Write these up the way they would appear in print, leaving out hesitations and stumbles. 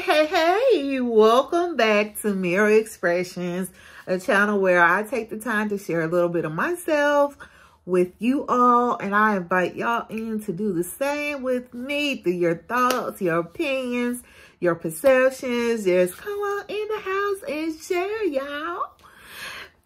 Hey, welcome back to Mirror Expressions, a channel where I take the time to share a little bit of myself with you all, and I invite y'all in to do the same with me through your thoughts, your opinions, your perceptions. Just come on in the house and share, y'all.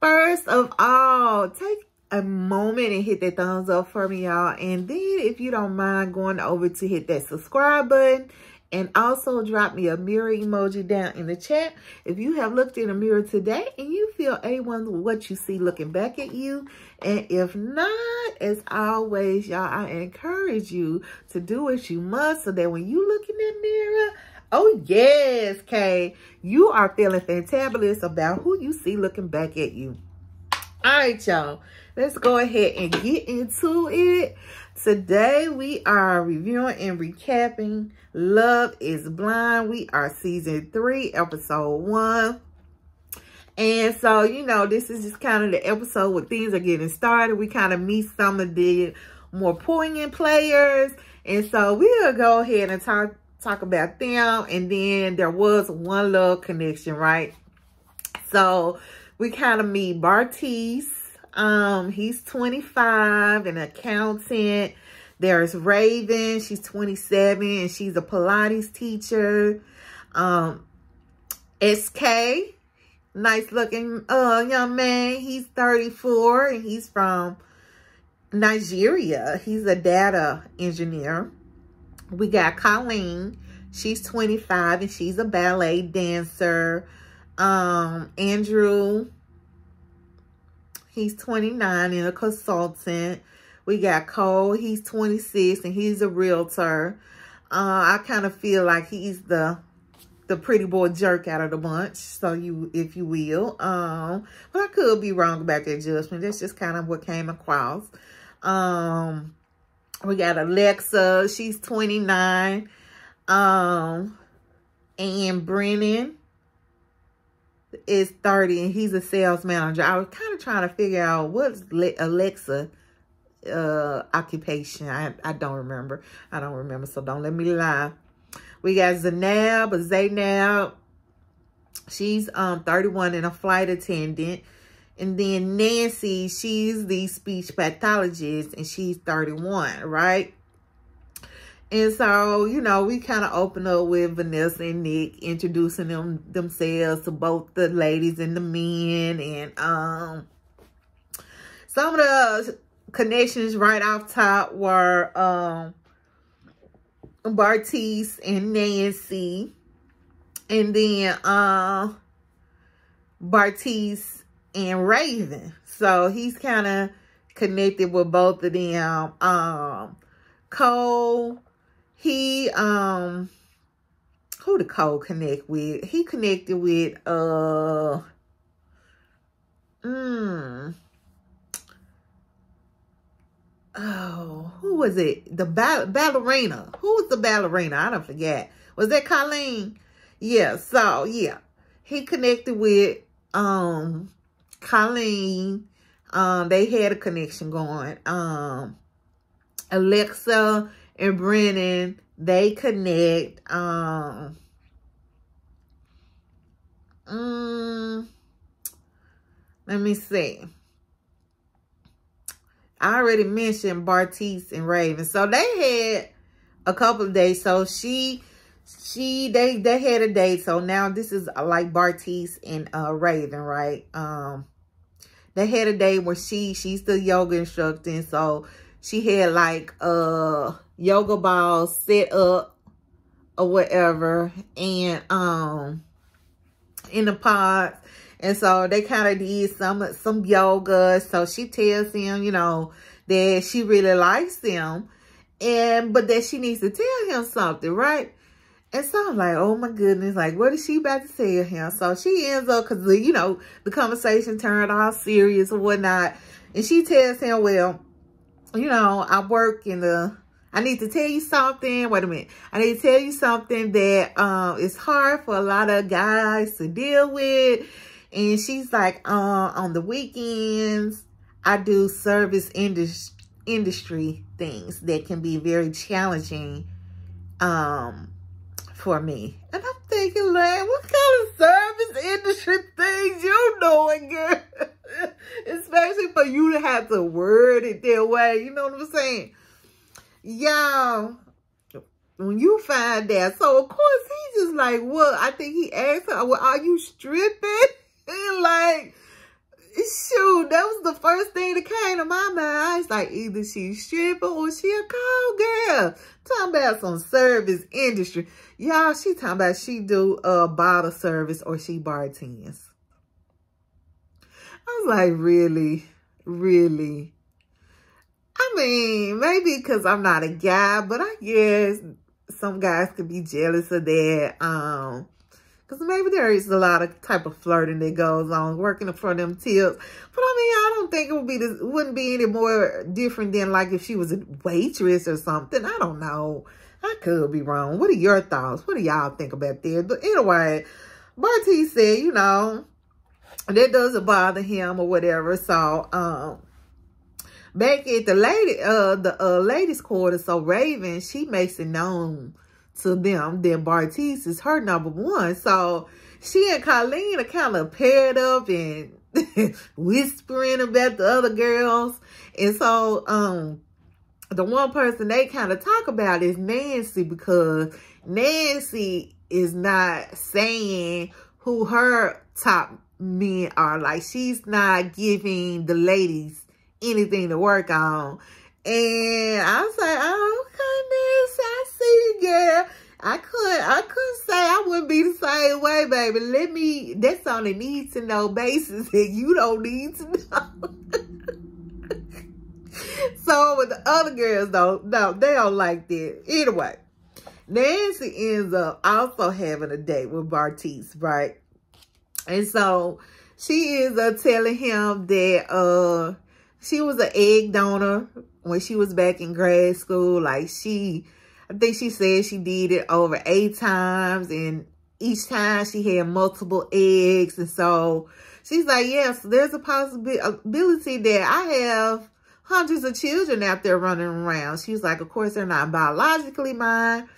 First of all, take a moment and hit that thumbs up for me, y'all, and then if you don't mind going over to hit that subscribe button. And also drop me a mirror emoji down in the chat if you have looked in a mirror today and you feel A1 with what you see looking back at you. And if not, as always, y'all, I encourage you to do what you must so that when you look in that mirror, oh yes, Kay, you are feeling fantabulous about who you see looking back at you. All right, y'all, let's go ahead and get into it. Today, we are reviewing and recapping Love is Blind. We are season 3, episode 1. And so, you know, this is just kind of the episode where things are getting started. We kind of meet some of the more poignant players. And so we'll go ahead and talk about them. And then there was one love connection, right? So we kind of meet Bartise. He's 25, an accountant. There's Raven. She's 27 and she's a Pilates teacher. SK, nice looking young man. He's 34 and he's from Nigeria. He's a data engineer. We got Colleen. She's 25 and she's a ballet dancer. Andrew, he's 29 and a consultant. We got Cole. He's 26 and he's a realtor. I kind of feel like he's the pretty boy jerk out of the bunch, so if you will. But I could be wrong about that judgment. That's just kind of what came across. We got Alexa. She's 29. And Brennan is 30 and he's a sales manager. I was kind of trying to figure out what's Alexa occupation. I don't remember. So don't let me lie. We got Zainab. She's 31 and a flight attendant. And then Nancy, she's the speech pathologist and she's 31, right? And so, you know, we kind of open up with Vanessa and Nick introducing themselves to both the ladies and the men. And some of the connections right off top were Bartise and Nancy. And then Bartise and Raven. So he's kind of connected with both of them. Cole, he who did Cole connect with? He connected with oh, who was it? The ballerina. Who was the ballerina? I don't forget. Was that Colleen? Yeah, so yeah. He connected with Colleen. They had a connection going. Alexa and Brennan, they connect. Let me see. I already mentioned Bartise and Raven. So they had a couple of days. So they had a date. So now this is like Bartise and Raven, right? They had a day where she's the yoga instructor. And so she had like yoga balls set up or whatever. And in the pods. And so they kind of did some yoga. So she tells him, you know, that she really likes him. But that she needs to tell him something, right? And so I'm like, oh my goodness, like, what is she about to tell him? So she ends up, because, you know, the conversation turned all serious or whatnot. And she tells him, well, you know, I work in I need to tell you something. Wait a minute. I need to tell you something that is hard for a lot of guys to deal with. And she's like, on the weekends, I do service industry things that can be very challenging for me. And I'm thinking, like, what kind of service industry things you doing, girl? Especially for you to have to word it that way. You know what I'm saying? Y'all, when you find that, so of course he's just like, what? I think he asked her, well, are you stripping? And like, shoot, that was the first thing that came to my mind. It's like, either she's stripping or she a call girl. Talking about some service industry. Y'all, she talking about she do bottle service or she bartends. I was like, really? Really? I mean, maybe because I'm not a guy, but I guess some guys could be jealous of that. Because maybe there is a lot of type of flirting that goes on working for them tips. But I mean, I don't think it wouldn't be any more different than like if she was a waitress or something. I don't know. I could be wrong. What are your thoughts? What do y'all think about that? But anyway, Bartise said, you know, that doesn't bother him or whatever. So, back at the ladies' quarter, so Raven, she makes it known to them that Bartise is her number one. So she and Colleen are kind of paired up and whispering about the other girls. And so the one person they kind of talk about is Nancy, because Nancy is not saying who her top men are. Like, she's not giving the ladies anything to work on. And I was like, oh goodness, I see, girl. I couldn't say I wouldn't be the same way, baby. That's on a need to know basis, and you don't need to know. So with the other girls, though, no, they don't like that. Anyway, Nancy ends up also having a date with Bartise, right? And so she is telling him that she was an egg donor when she was back in grad school. Like, I think she said she did it over 8 times, and each time she had multiple eggs. And so she's like, yes, there's a possibility that I have hundreds of children out there running around. She's like, of course, they're not biologically mine.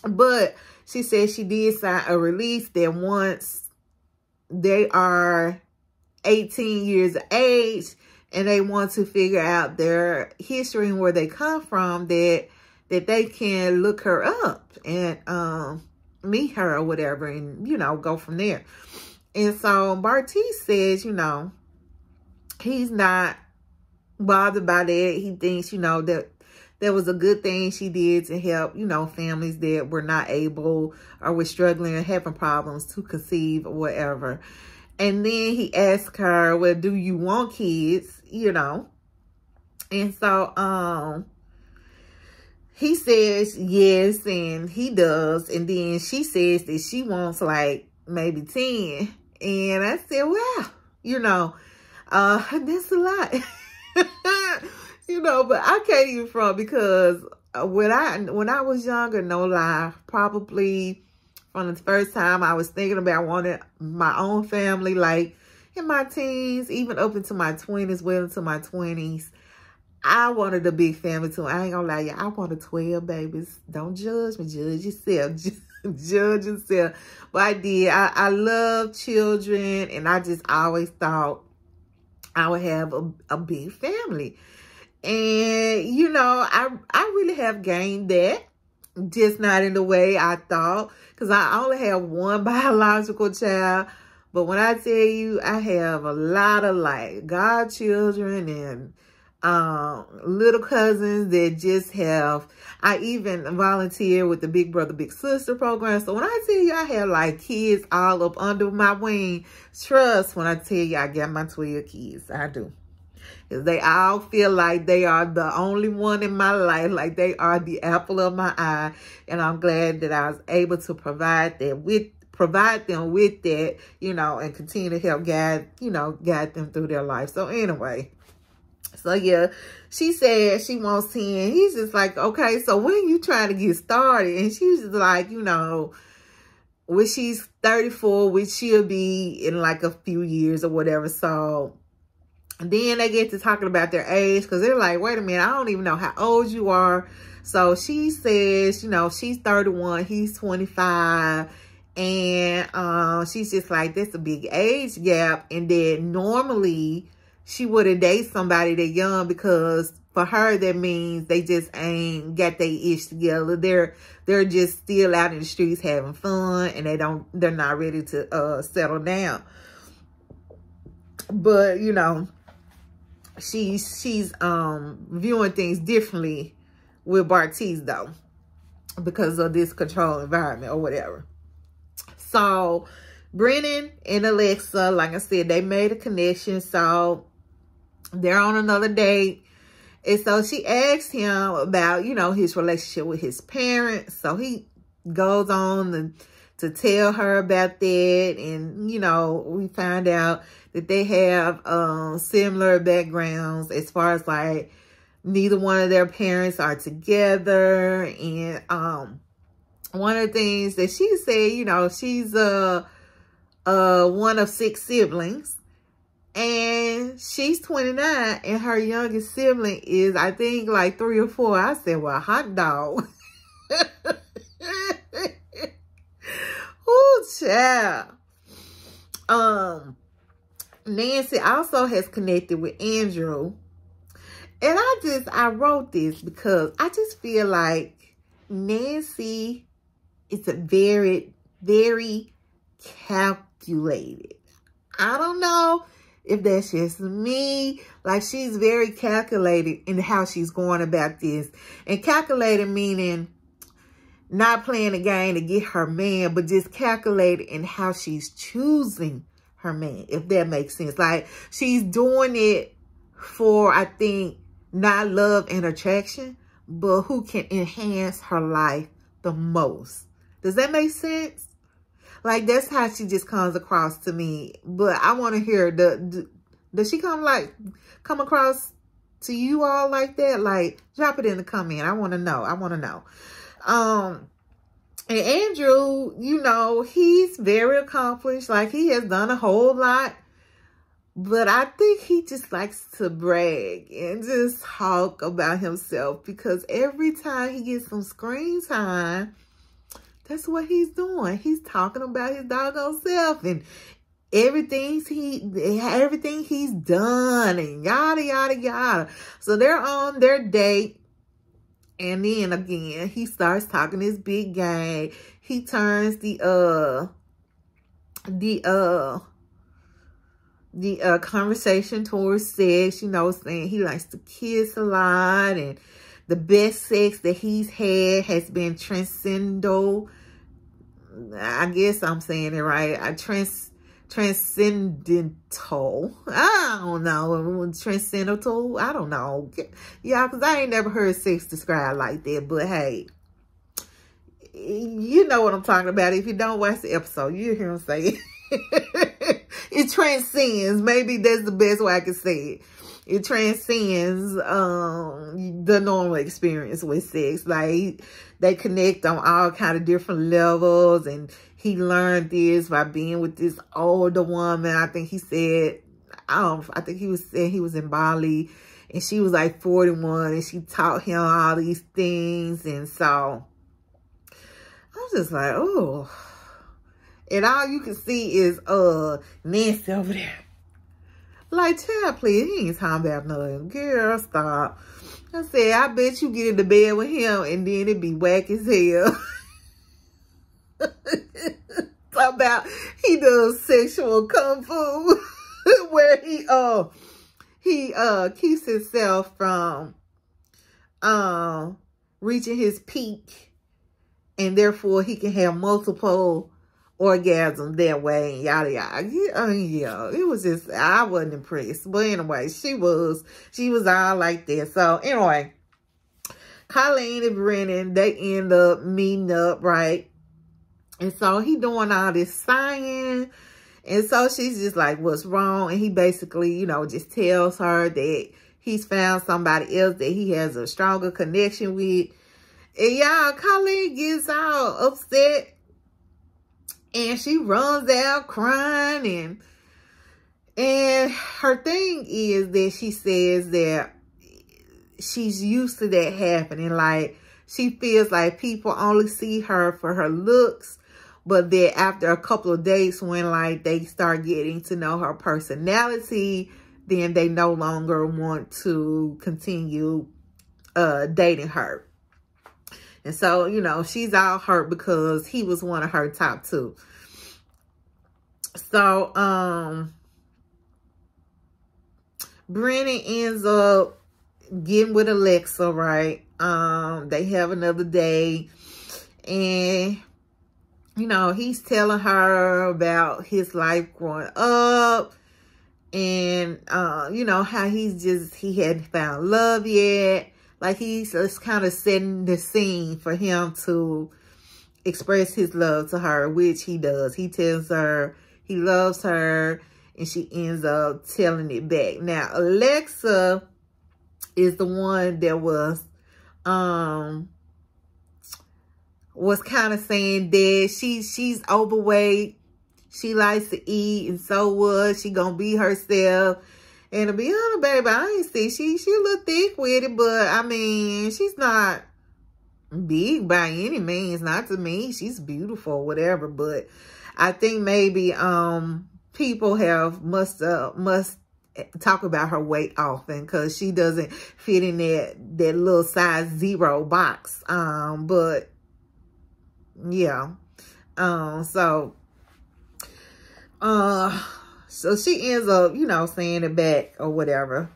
But she said she did sign a release that once they are 18 years of age and they want to figure out their history and where they come from, that they can look her up and meet her or whatever, and, you know, go from there. And so Bartise says, you know, he's not bothered by that. He thinks, you know, that was a good thing she did to help, you know, families that were not able or were struggling or having problems to conceive or whatever. And then he asked her, well, do you want kids? You know? And so, he says yes, and he does. And then she says that she wants like maybe 10. And I said, wow, you know, that's a lot. You know, but I can't even front, because when I was younger, no lie, probably from the first time I was thinking about wanting my own family, like in my teens, even up into my 20s, well into my 20s, I wanted a big family too. I ain't gonna lie, y'all, I wanted 12 babies. Don't judge me, judge yourself. Judge yourself. But I did. I love children, and I just always thought I would have a big family. And, you know, I really have gained that, just not in the way I thought, because I only have one biological child. But when I tell you, I have a lot of like godchildren and little cousins that just have, I even volunteer with the Big Brother, Big Sister program. So when I tell you I have like kids all up under my wing, trust when I tell you I got my 12 kids. I do. Because they all feel like they are the only one in my life, like they are the apple of my eye. And I'm glad that I was able to provide them with that, you know, and continue to help guide them through their life. So anyway, so yeah, she said she wants 10. He's just like, okay, so when you trying to get started? And she's just like, you know, when she's 34, which she'll be in like a few years or whatever. So then they get to talking about their age, because they're like, wait a minute, I don't even know how old you are. So she says, you know, she's 31, he's 25. And she's just like, that's a big age gap. And then normally she wouldn't date somebody that young, because for her, that means they just ain't got their ish together. They're just still out in the streets having fun, and they're not ready to settle down. But, you know, she's viewing things differently with Bartise, though, because of this control environment or whatever. So Brennan and Alexa, like I said, they made a connection. So they're on another date. And so she asked him about, you know, his relationship with his parents. So he goes on to tell her about that. And, you know, we find out that they have similar backgrounds as far as, like, neither one of their parents are together. And one of the things that she said, you know, she's one of 6 siblings. And she's 29, and her youngest sibling is, I think, like 3 or 4. I said, well, hot dog. Ooh, child. Nancy also has connected with Andrew. And I wrote this because I just feel like Nancy is a very, very calculated. I don't know if that's just me. Like, she's very calculated in how she's going about this. And calculated meaning not playing a game to get her man, but just calculated in how she's choosing her man, if that makes sense. Like, she's doing it for, I think, not love and attraction, but who can enhance her life the most. Does that make sense? Like, that's how she just comes across to me. But I want to hear, does she come across to you all like that? Like, drop it in the comment. I want to know. I want to know. And Andrew, you know, he's very accomplished. Like, he has done a whole lot. But I think he just likes to brag and just talk about himself, because every time he gets some screen time, that's what he's doing. He's talking about his doggone self and everything he's done and yada, yada, yada. So they're on their date. And then again, he starts talking his big game. He turns the conversation towards sex, you know, saying he likes to kiss a lot, and the best sex that he's had has been transcendental. I guess I'm saying it right. Transcendental. I don't know. Transcendental. I don't know. Yeah, because I ain't never heard sex described like that. But hey, you know what I'm talking about. If you don't watch the episode, you hear him say it. It transcends. Maybe that's the best way I can say it. It transcends the normal experience with sex. Like, they connect on all kind of different levels. And he learned this by being with this older woman. I think he said, I think he was saying he was in Bali. And she was like 41. And she taught him all these things. And so, I was just like, oh. And all you can see is Nancy over there. Like, child, please, he ain't talking about nothing. Girl, stop. I said, I bet you get into bed with him and then it be whack as hell. Talk about he does sexual kung fu where he keeps himself from reaching his peak, and therefore he can have multiple orgasm that way, and yada yada. Yeah, it was just, I wasn't impressed. But anyway, she was all like that. So anyway, Colleen and Brennan, they end up meeting up, right? And so he doing all this sighing, and so she's just like, what's wrong? And he basically, you know, just tells her that he's found somebody else that he has a stronger connection with. And y'all, Colleen gets all upset. And she runs out crying, and her thing is that she says that she's used to that happening. Like, she feels like people only see her for her looks, But then after a couple of days, when like they start getting to know her personality, then they no longer want to continue dating her. And so, you know, she's all hurt because he was one of her top two. So, Brennan ends up getting with Alexa, right? They have another day, and you know, he's telling her about his life growing up, and you know, how he hadn't found love yet. Like, he's just kind of setting the scene for him to express his love to her, which he does. He tells her he loves her, and she ends up telling it back. Now, Alexa is the one that was kind of saying that she's overweight. She likes to eat, and so was she gonna be herself. And to be honest, baby, I ain't see she a little thick with it, but I mean, she's not big by any means. Not to me. She's beautiful, whatever. But I think maybe people must talk about her weight often, because she doesn't fit in that little size 0 box. But yeah. So she ends up, you know, saying it back or whatever.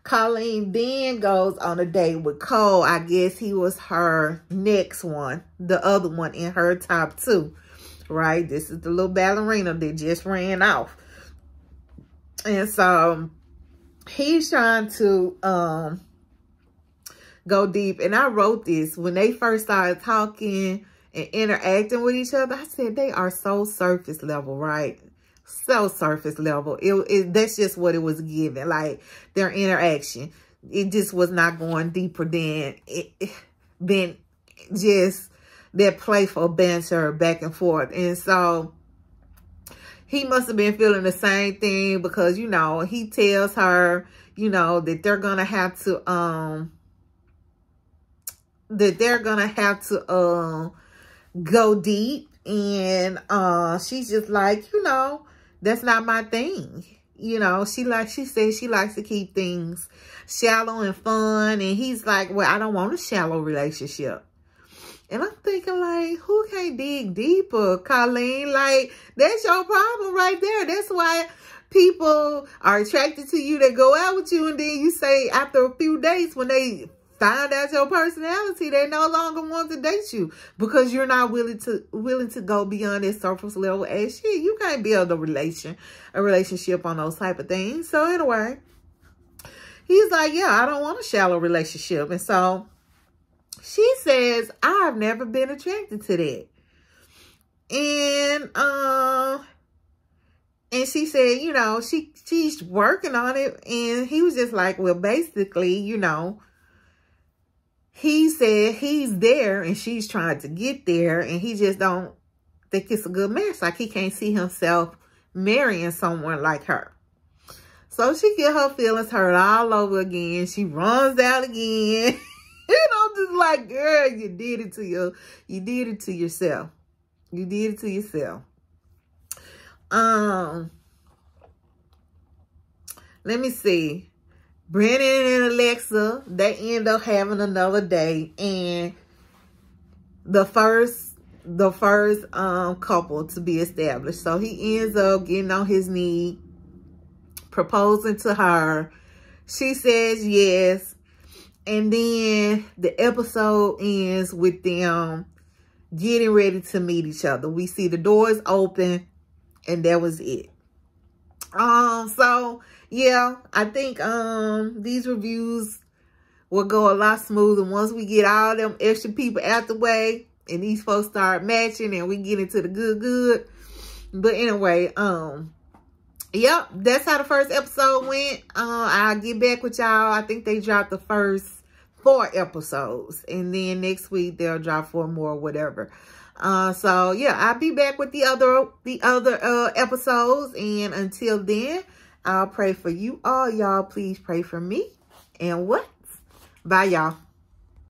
Colleen then goes on a date with Cole. I guess he was her next one, the other one in her top two, right? This is the little ballerina that just ran off. And so he's trying to go deep. And I wrote this when they first started talking and interacting with each other. I said they are so surface level, right? So surface level. That's just what it was given. Like, their interaction, it just was not going deeper than just that playful banter back and forth. And so he must have been feeling the same thing, because, you know, he tells her, you know, that they're gonna have to go deep. And she's just like, you know, that's not my thing. You know, she says she likes to keep things shallow and fun. And he's like, well, I don't want a shallow relationship. And I'm thinking, like, who can't dig deeper, Colleen? Like, that's your problem right there. That's why people are attracted to you. They go out with you, and then you say after a few days, when they find out your personality, they no longer want to date you, because you're not willing to go beyond that surface level as shit. You can't build a relationship on those type of things. So anyway, he's like, yeah, I don't want a shallow relationship. And so she says, I've never been attracted to that. And she said, you know, she's working on it. And he was just like, well, basically, you know, he said he's there and she's trying to get there, and he just don't think it's a good match. Like, he can't see himself marrying someone like her. So she get her feelings hurt all over again. She runs out again. And I'm just like, girl, you did it to yourself. You did it to yourself. Let me see. Brennan and Alexa, they end up having another day, and the first couple to be established. So he ends up getting on his knee, proposing to her. She says yes, and then the episode ends with them getting ready to meet each other. We see the doors open, and that was it. So yeah, I think these reviews will go a lot smoother once we get all them extra people out the way and these folks start matching and we get into the good. But anyway, yep, that's how the first episode went. I'll get back with y'all. I think they dropped the first 4 episodes, and then next week they'll drop 4 more, whatever. So yeah, I'll be back with the other episodes, and until then, I'll pray for you all. Y'all please pray for me. And what? Bye, y'all.